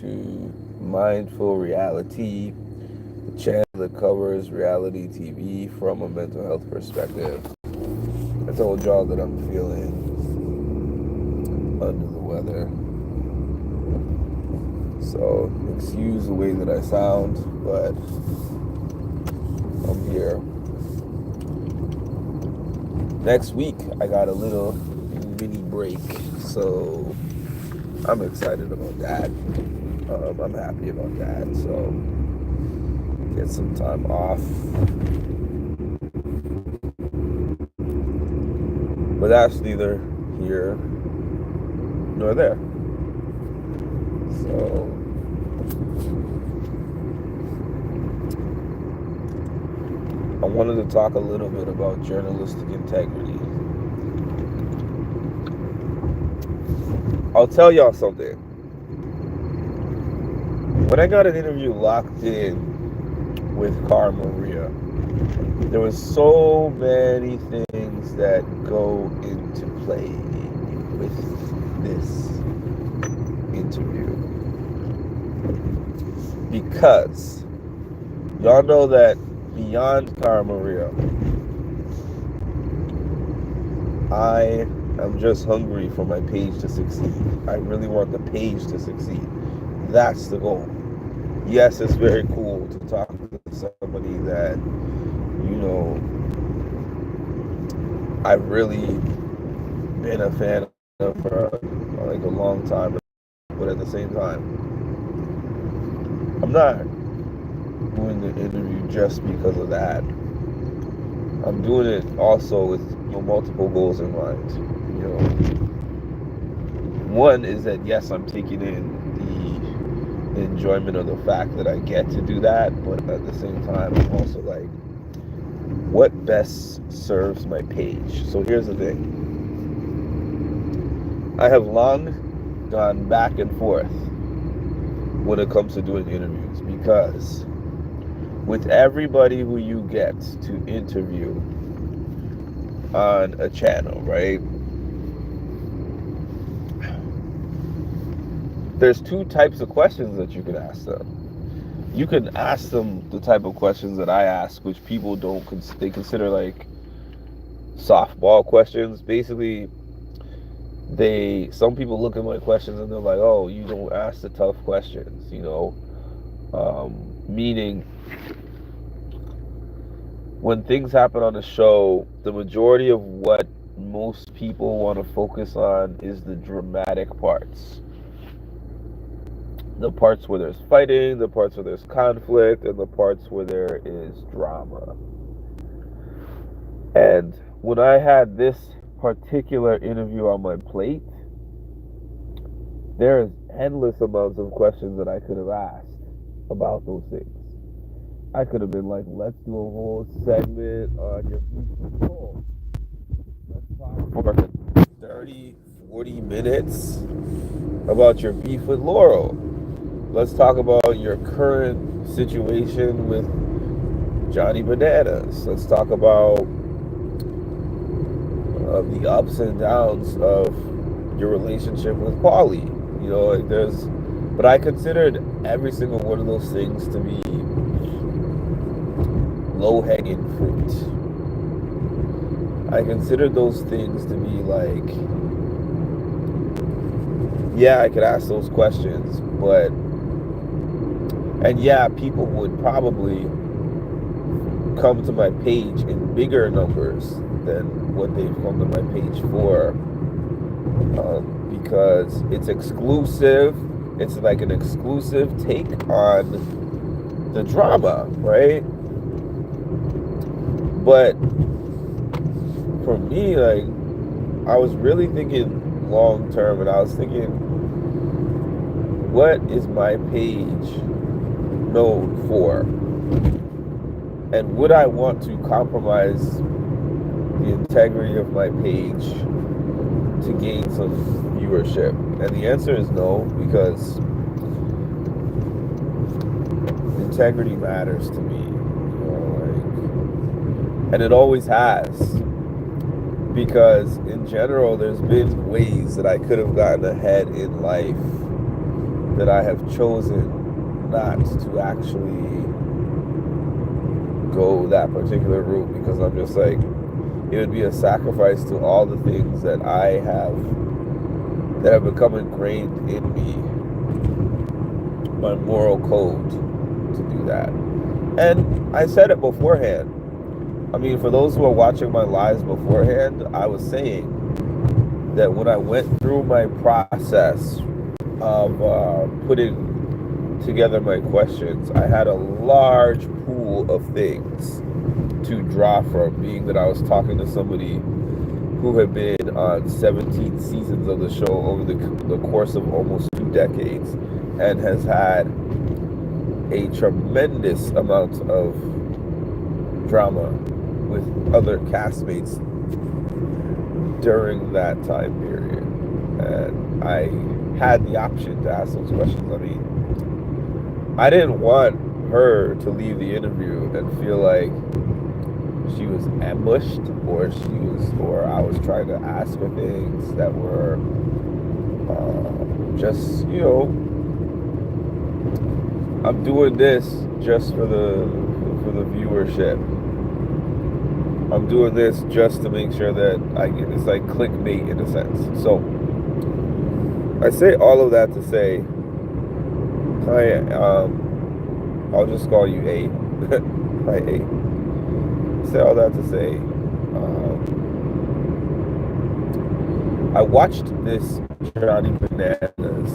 to Mindful Reality, the channel that covers reality TV from a mental health perspective. I told y'all that I'm feeling under the weather, so excuse the way that I sound, but I'm here. Next week, I got a little mini break, so I'm excited about that. I'm happy about that. So get some time off. But that's neither here nor there. So I wanted to talk a little bit about journalistic integrity. I'll tell y'all something. When I got an interview locked in with Cara Maria, there was so many things that go into play with this interview. Because y'all know that beyond Cara Maria, I am just hungry for my page to succeed. I really want the page to succeed. That's the goal. Yes, it's very cool to talk to somebody that, I've really been a fan of for like a long time. But at the same time, I'm not doing the interview just because of that. I'm doing it also with multiple goals in mind. One is that yes, I'm taking in the enjoyment of the fact that I get to do that, but at the same time, I'm also like, what best serves my page? So here's the thing. I have long gone back and forth when it comes to doing interviews, because with everybody who you get to interview on a channel, right? There's two types of questions that you can ask them. You can ask them the type of questions that I ask, which people don't, they consider like softball questions. Basically, some people look at my questions and they're like, oh, you don't ask the tough questions, meaning when things happen on the show, the majority of what most people want to focus on is the dramatic parts. The parts where there's fighting, the parts where there's conflict, and the parts where there is drama. And when I had this particular interview on my plate, there is endless amounts of questions that I could have asked about those things. I could have been like, let's do a whole segment on your beef with Cole. Let's talk for 30, 40 minutes about your beef with Laurel. Let's talk about your current situation with Johnny Bananas. Let's talk about the ups and downs of your relationship with Paulie. But I considered every single one of those things to be low-hanging fruit. I considered those things to be like, yeah, I could ask those questions, and yeah, people would probably come to my page in bigger numbers than what they've come to my page for, because it's exclusive. It's like an exclusive take on the drama, right? But for me, like, I was really thinking long term, and I was thinking, what is my page known for? And would I want to compromise the integrity of my page to gain some viewership? And the answer is no, because integrity matters to me, and it always has. Because in general, there's been ways that I could have gotten ahead in life that I have chosen not to actually go that particular route, because I'm just like, it would be a sacrifice to all the things that that have become ingrained in me, my moral code, to do that. And I said it beforehand. I mean, for those who are watching my lives beforehand, I was saying that when I went through my process of putting together my questions, I had a large pool of things to draw from, being that I was talking to somebody who had been on 17 seasons of the show over the course of almost 2 decades, and has had a tremendous amount of drama with other castmates during that time period. And I had the option to ask those questions. I mean, I didn't want her to leave the interview and feel like she was ambushed, or I was trying to ask her things that were just, I'm doing this just for the viewership. I'm doing this just to make sure that it's like clickbait in a sense. So I say all of that to say, I'll just call you A. Hi A. I say all that to say, I watched this Johnny Bananas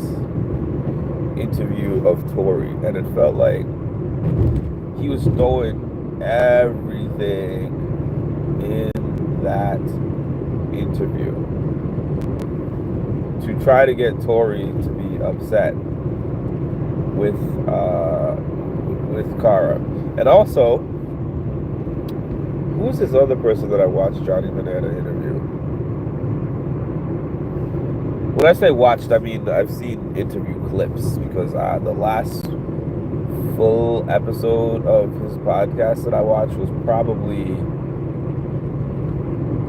interview of Tori, and it felt like he was throwing everything in that interview to try to get Tori to be upset with Cara. And also, who's this other person that I watched Johnny Banana interview? When I say watched, I mean I've seen interview clips, because the last full episode of his podcast that I watched was probably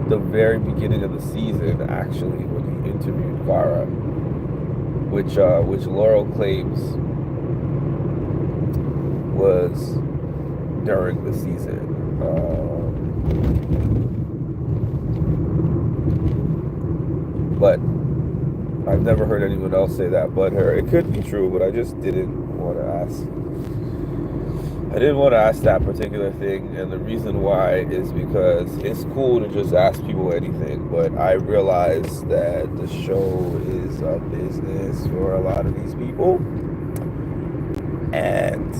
the very beginning of the season, actually, when he interviewed Cara, which Laurel claims was during the season. But I've never heard anyone else say that but her. It could be true, but I just didn't want to ask. I didn't want to ask that particular thing, and the reason why is because it's cool to just ask people anything, but I realize that the show is a business for a lot of these people, and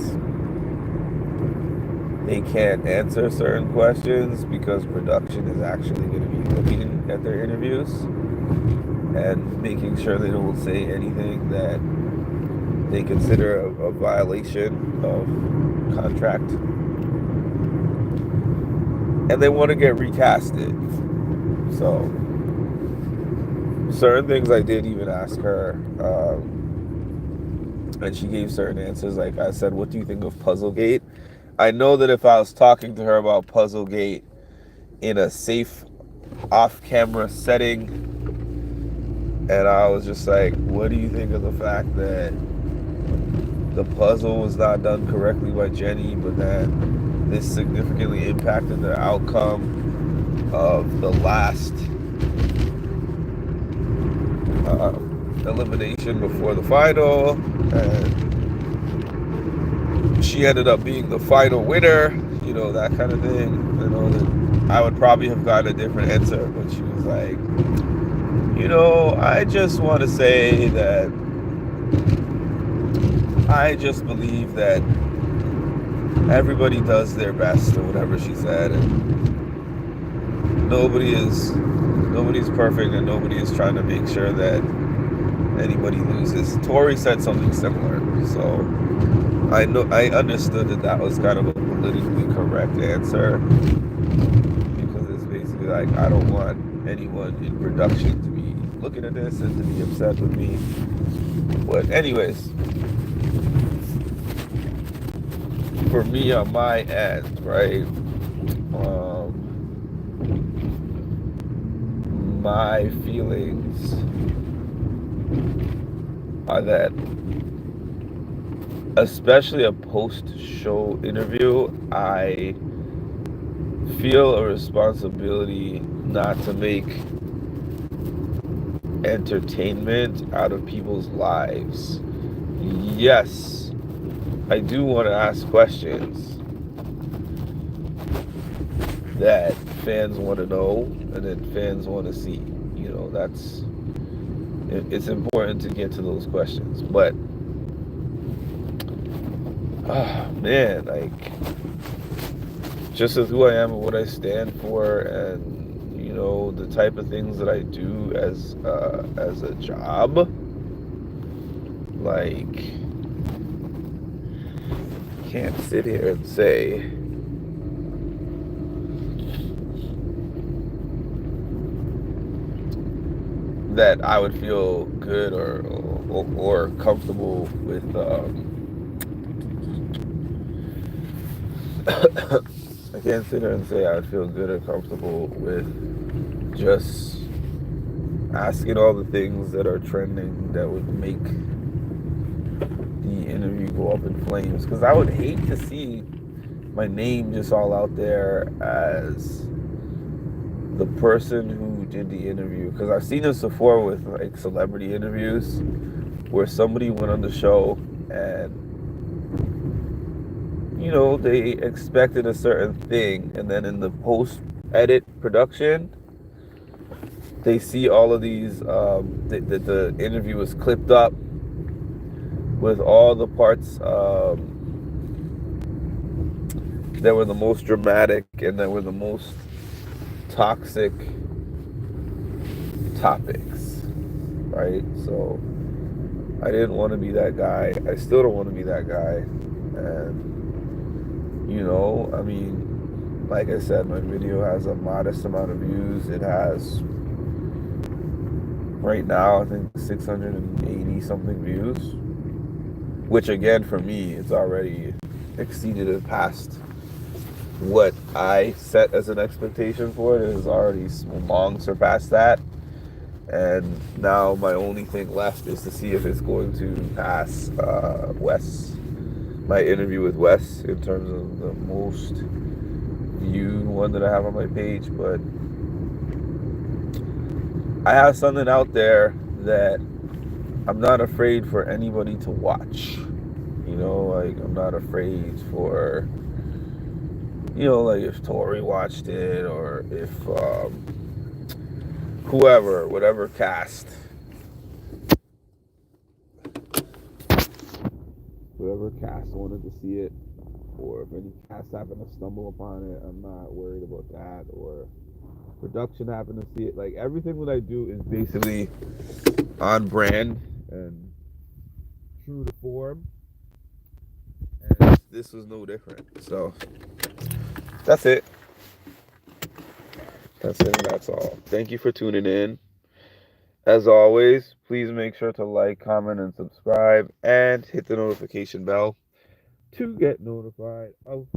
they can't answer certain questions because production is actually going to be looking at their interviews and making sure they don't say anything that they consider a violation of contract, and they want to get recasted. So certain things I did even ask her, and she gave certain answers. Like I said, what do you think of Puzzlegate? I know that if I was talking to her about Puzzlegate in a safe off-camera setting, and I was just like, what do you think of the fact that the puzzle was not done correctly by Jenny, but then this significantly impacted the outcome of the last elimination before the final, and she ended up being the final winner, that kind of thing. I know that I would probably have gotten a different answer, but she was like, I just want to say that I just believe that everybody does their best, or whatever she said, and nobody's perfect, and nobody is trying to make sure that anybody loses. Tori said something similar, so I understood that was kind of a politically correct answer, because it's basically like, I don't want anyone in production to be looking at this and to be upset with me. But anyways, for me on my end, right, my feelings are that especially a post-show interview, I feel a responsibility not to make entertainment out of people's lives. Yes, I do want to ask questions that fans want to know and that fans want to see. It's important to get to those questions. But, man, like, just as who I am and what I stand for, and the type of things that I do as a job, like, can't sit here and say that I would feel good or comfortable with. I can't sit here and say I would feel good or comfortable with just asking all the things that are trending that would make the interview go up in flames. Because I would hate to see my name just all out there as the person who did the interview. Because I've seen this before with like celebrity interviews where somebody went on the show and they expected a certain thing, and then in the post edit production they see all of these the interview was clipped up with all the parts that were the most dramatic and that were the most toxic topics, right? So I didn't want to be that guy. I still don't want to be that guy. And I mean, like I said, my video has a modest amount of views. It has right now I think 680 something views, which again for me it's already exceeded and past what I set as an expectation for it. It has already long surpassed that. And now my only thing left is to see if it's going to pass Wes, my interview with Wes, in terms of the most viewed one that I have on my page. But I have something out there that I'm not afraid for anybody to watch. Like I'm not afraid for, like if Tori watched it or if whatever cast, wanted to see it, or if any cast happened to stumble upon it, I'm not worried about that, or production happened to see it. Like everything that I do is basically on brand and true to form, and this was no different. So that's it. That's it, and that's all. Thank you for tuning in. As always, please make sure to like, comment, and subscribe, and hit the notification bell to get notified of